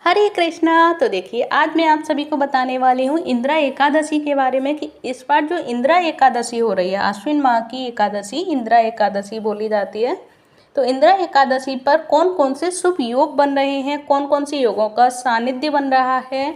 हरे कृष्णा। तो देखिए, आज मैं आप सभी को बताने वाली हूँ इंदिरा एकादशी के बारे में कि इस बार जो इंदिरा एकादशी हो रही है, आश्विन माह की एकादशी इंदिरा एकादशी बोली जाती है। तो इंदिरा एकादशी पर कौन कौन से शुभ योग बन रहे हैं, कौन कौन से योगों का सानिध्य बन रहा है,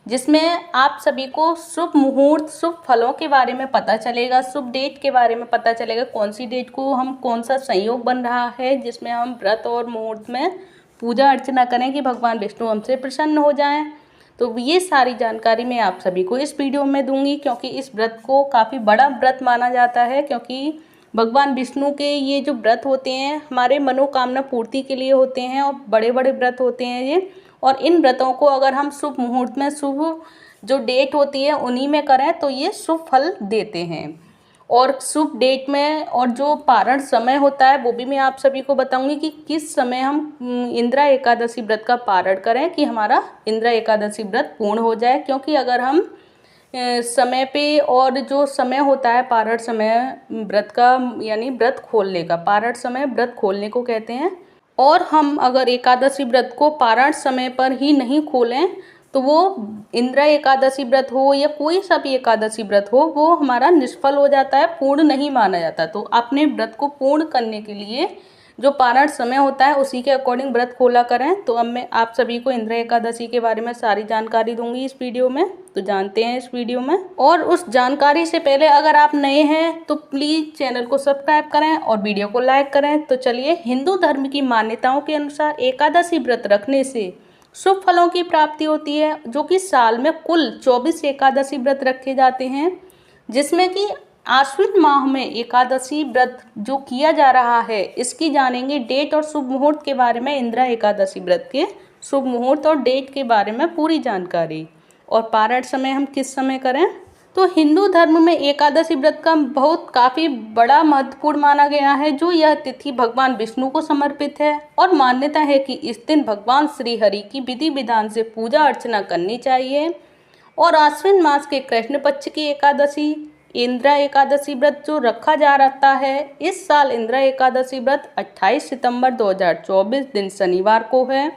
जिसमें आप सभी को शुभ मुहूर्त, शुभ फलों के बारे में पता चलेगा, शुभ डेट के बारे में पता चलेगा, कौन सी डेट को हम कौन सा संयोग बन रहा है जिसमें हम व्रत और मुहूर्त में पूजा अर्चना करें कि भगवान विष्णु हमसे प्रसन्न हो जाएं। तो ये सारी जानकारी मैं आप सभी को इस वीडियो में दूंगी, क्योंकि इस व्रत को काफ़ी बड़ा व्रत माना जाता है। क्योंकि भगवान विष्णु के ये जो व्रत होते हैं हमारे मनोकामना पूर्ति के लिए होते हैं और बड़े बड़े व्रत होते हैं ये। और इन व्रतों को अगर हम शुभ मुहूर्त में, शुभ जो डेट होती है उन्हीं में करें तो ये शुभ फल देते हैं। और शुभ डेट में और जो पारण समय होता है वो भी मैं आप सभी को बताऊंगी कि किस समय हम इंदिरा एकादशी व्रत का पारण करें कि हमारा इंदिरा एकादशी व्रत पूर्ण हो जाए। क्योंकि अगर हम समय पे, और जो समय होता है पारण समय व्रत का, यानी व्रत खोलने का, पारण समय व्रत खोलने को कहते हैं, और हम अगर एकादशी व्रत को पारण समय पर ही नहीं खोलें तो वो इंदिरा एकादशी व्रत हो या कोई सा भी एकादशी व्रत हो वो हमारा निष्फल हो जाता है, पूर्ण नहीं माना जाता। तो अपने व्रत को पूर्ण करने के लिए जो पारण समय होता है उसी के अकॉर्डिंग व्रत खोला करें। तो अब मैं आप सभी को इंदिरा एकादशी के बारे में सारी जानकारी दूंगी इस वीडियो में। तो जानते हैं इस वीडियो में। और उस जानकारी से पहले अगर आप नए हैं तो प्लीज़ चैनल को सब्सक्राइब करें और वीडियो को लाइक करें। तो चलिए, हिंदू धर्म की मान्यताओं के अनुसार एकादशी व्रत रखने से शुभ फलों की प्राप्ति होती है, जो कि साल में कुल 24 एकादशी व्रत रखे जाते हैं, जिसमें कि आश्विन माह में एकादशी व्रत जो किया जा रहा है इसकी जानेंगे डेट और शुभ मुहूर्त के बारे में। इंदिरा एकादशी व्रत के शुभ मुहूर्त और डेट के बारे में पूरी जानकारी, और पारण समय हम किस समय करें। तो हिंदू धर्म में एकादशी व्रत का काफ़ी बड़ा महत्वपूर्ण माना गया है। जो यह तिथि भगवान विष्णु को समर्पित है और मान्यता है कि इस दिन भगवान श्री हरि की विधि विधान से पूजा अर्चना करनी चाहिए। और आश्विन मास के कृष्ण पक्ष की एकादशी इंदिरा एकादशी व्रत जो रखा जा रहा है, इस साल इंदिरा एकादशी व्रत 28 सितंबर 2024 दिन शनिवार को है।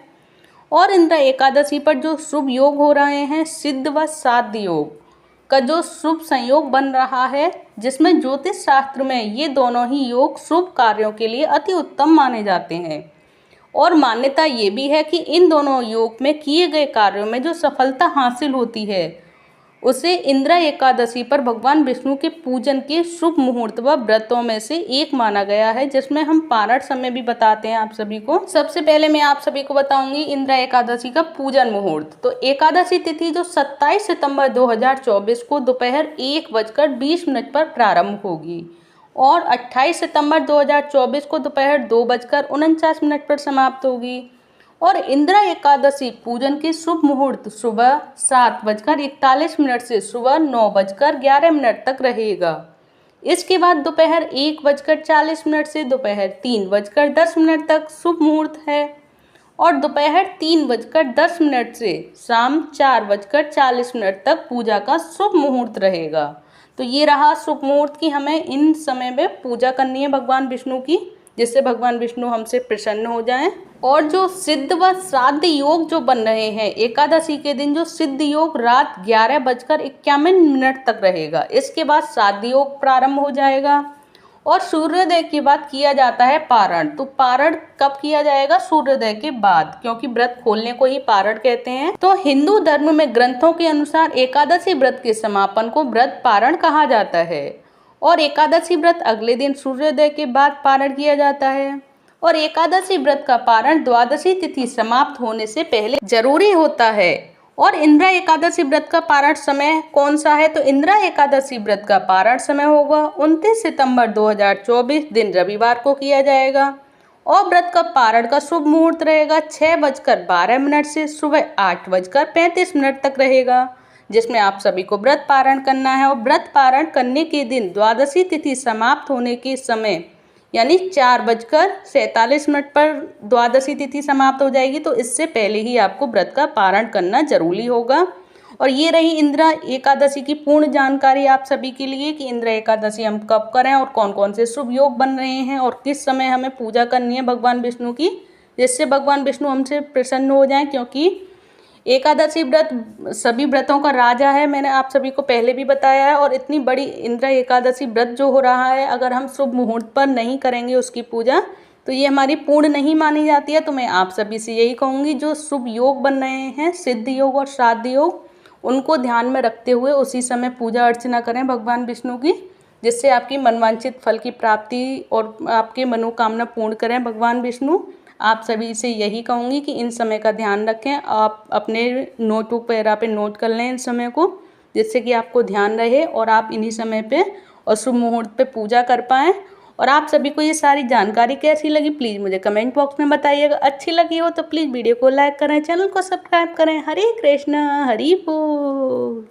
और इंदिरा एकादशी पर जो शुभ योग हो रहे हैं, सिद्ध व साध्य योग का जो शुभ संयोग बन रहा है, जिसमें ज्योतिष शास्त्र में ये दोनों ही योग शुभ कार्यों के लिए अति उत्तम माने जाते हैं। और मान्यता ये भी है कि इन दोनों योग में किए गए कार्यों में जो सफलता हासिल होती है उसे इंदिरा एकादशी पर भगवान विष्णु के पूजन के शुभ मुहूर्त व व्रतों में से एक माना गया है, जिसमें हम पारण समय भी बताते हैं आप सभी को। सबसे पहले मैं आप सभी को बताऊंगी इंदिरा एकादशी का पूजन मुहूर्त। तो एकादशी तिथि जो 27 सितंबर 2024 को दोपहर 1:20 पर प्रारंभ होगी और 28 सितंबर 2024 को दोपहर 2:49 पर समाप्त होगी। और इंदिरा एकादशी पूजन के शुभ मुहूर्त सुबह 7:41 से सुबह 9:11 तक रहेगा। इसके बाद दोपहर 1:40 से दोपहर 3:10 तक शुभ मुहूर्त है और दोपहर 3:10 से शाम 4:40 तक पूजा का शुभ मुहूर्त रहेगा। तो ये रहा शुभ मुहूर्त कि हमें इन समय में पूजा करनी है भगवान विष्णु की, जिससे भगवान विष्णु हमसे प्रसन्न हो जाएं। और जो सिद्ध व श्राद्ध योग जो बन रहे हैं एकादशी के दिन, जो सिद्ध योग रात 11:51 तक रहेगा। इसके बाद श्राद्ध योग प्रारंभ हो जाएगा और सूर्योदय के बाद किया जाता है पारण। तो पारण कब किया जाएगा? सूर्योदय के बाद, क्योंकि व्रत खोलने को ही पारण कहते हैं। तो हिंदू धर्म में ग्रंथों के अनुसार एकादशी व्रत के समापन को व्रत पारण कहा जाता है और एकादशी व्रत अगले दिन सूर्योदय के बाद पारण किया जाता है। और एकादशी व्रत का पारण द्वादशी तिथि समाप्त होने से पहले जरूरी होता है। और इंदिरा एकादशी व्रत का पारण समय कौन सा है? तो इंदिरा एकादशी व्रत का पारण समय होगा 29 सितंबर 2024 दिन रविवार को किया जाएगा। और व्रत का पारण का शुभ मुहूर्त रहेगा 6:12 से सुबह 8:35 तक रहेगा, जिसमें आप सभी को व्रत पारण करना है। और व्रत पारण करने के दिन द्वादशी तिथि समाप्त होने के समय यानी 4:47 पर द्वादशी तिथि समाप्त हो जाएगी। तो इससे पहले ही आपको व्रत का पारण करना जरूरी होगा। और ये रही इंदिरा एकादशी की पूर्ण जानकारी आप सभी के लिए कि इंदिरा एकादशी हम कब करें और कौन कौन से शुभ योग बन रहे हैं और किस समय हमें पूजा करनी है भगवान विष्णु की, जिससे भगवान विष्णु हमसे प्रसन्न हो जाएं। क्योंकि एकादशी व्रत सभी व्रतों का राजा है, मैंने आप सभी को पहले भी बताया है। और इतनी बड़ी इंद्रा एकादशी व्रत जो हो रहा है, अगर हम शुभ मुहूर्त पर नहीं करेंगे उसकी पूजा तो ये हमारी पूर्ण नहीं मानी जाती है। तो मैं आप सभी से यही कहूँगी, जो शुभ योग बन रहे हैं, सिद्ध योग और श्राद्ध योग, उनको ध्यान में रखते हुए उसी समय पूजा अर्चना करें भगवान विष्णु की, जिससे आपकी मनवांछित फल की प्राप्ति और आपकी मनोकामना पूर्ण करें भगवान विष्णु। आप सभी से यही कहूँगी कि इन समय का ध्यान रखें, आप अपने नोटबुक वगैरह पे नोट कर लें इन समय को, जिससे कि आपको ध्यान रहे और आप इन्हीं समय पे और शुभ मुहूर्त पे पूजा कर पाएँ। और आप सभी को ये सारी जानकारी कैसी लगी प्लीज़ मुझे कमेंट बॉक्स में बताइएगा। अच्छी लगी हो तो प्लीज़ वीडियो को लाइक करें, चैनल को सब्सक्राइब करें। हरे कृष्णा, हरि बोल।